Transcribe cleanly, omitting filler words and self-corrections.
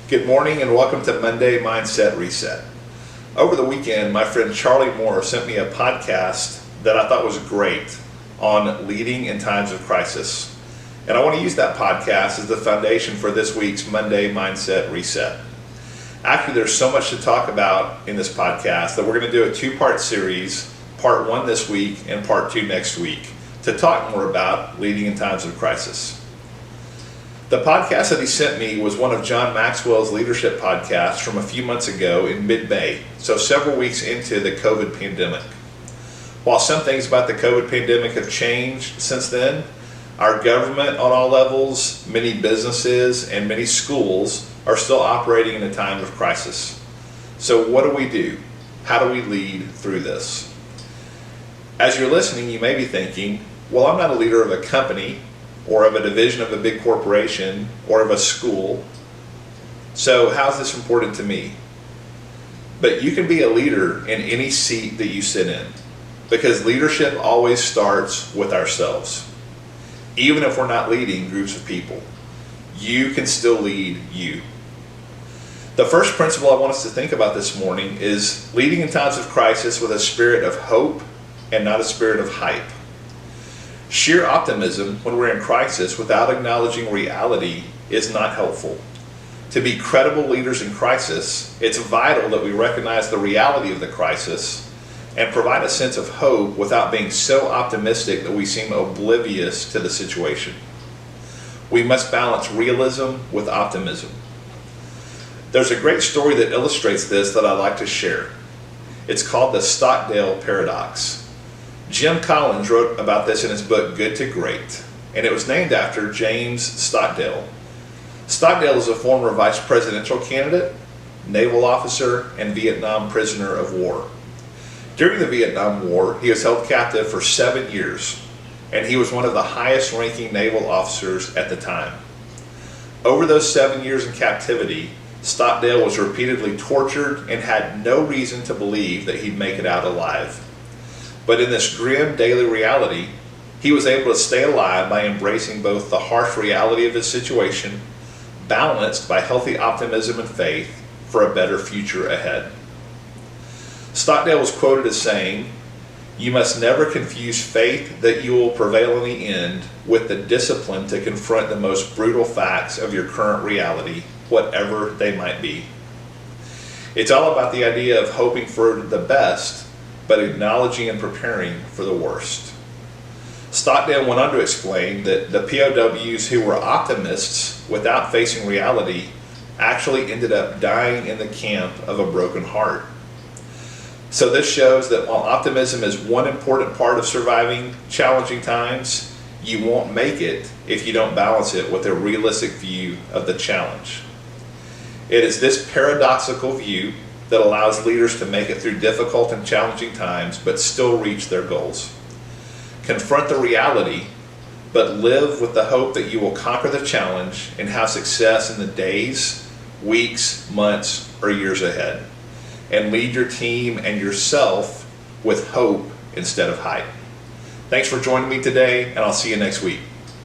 Good morning and welcome to Monday Mindset Reset. Over the weekend, my friend Charlie Moore sent me a podcast that I thought was great on leading in times of crisis. And I want to use that podcast as the foundation for this week's Monday Mindset Reset. Actually, there's so much to talk about in this podcast that we're going to do a two-part series, part one this week and part two next week, to talk more about leading in times of crisis. The podcast that he sent me was one of John Maxwell's leadership podcasts from a few months ago in mid-May, so several weeks into the COVID pandemic. While some things about the COVID pandemic have changed since then, our government on all levels, many businesses, and many schools are still operating in a time of crisis. So what do we do? How do we lead through this? As you're listening, you may be thinking, well, I'm not a leader of a company or of a division of a big corporation or of a school. So how's this important to me? But you can be a leader in any seat that you sit in, because leadership always starts with ourselves. Even if we're not leading groups of people, you can still lead you. The first principle I want us to think about this morning is leading in times of crisis with a spirit of hope and not a spirit of hype. Sheer optimism when we're in crisis without acknowledging reality is not helpful. To be credible leaders in crisis, it's vital that we recognize the reality of the crisis and provide a sense of hope without being so optimistic that we seem oblivious to the situation. We must balance realism with optimism. There's a great story that illustrates this that I'd like to share. It's called the Stockdale Paradox. Jim Collins wrote about this in his book, Good to Great, and it was named after James Stockdale. Stockdale is a former vice presidential candidate, naval officer, and Vietnam prisoner of war. During the Vietnam War, he was held captive for 7 years, and he was one of the highest ranking naval officers at the time. Over those 7 years in captivity, Stockdale was repeatedly tortured and had no reason to believe that he'd make it out alive. But in this grim daily reality, he was able to stay alive by embracing both the harsh reality of his situation, balanced by healthy optimism and faith for a better future ahead. Stockdale was quoted as saying, "You must never confuse faith that you will prevail in the end with the discipline to confront the most brutal facts of your current reality, whatever they might be." It's all about the idea of hoping for the best, but acknowledging and preparing for the worst. Stockdale went on to explain that the POWs who were optimists without facing reality actually ended up dying in the camp of a broken heart. So this shows that while optimism is one important part of surviving challenging times, you won't make it if you don't balance it with a realistic view of the challenge. It is this paradoxical view that allows leaders to make it through difficult and challenging times but still reach their goals. Confront the reality, but live with the hope that you will conquer the challenge and have success in the days, weeks, months, or years ahead. And lead your team and yourself with hope instead of hype. Thanks for joining me today, and I'll see you next week.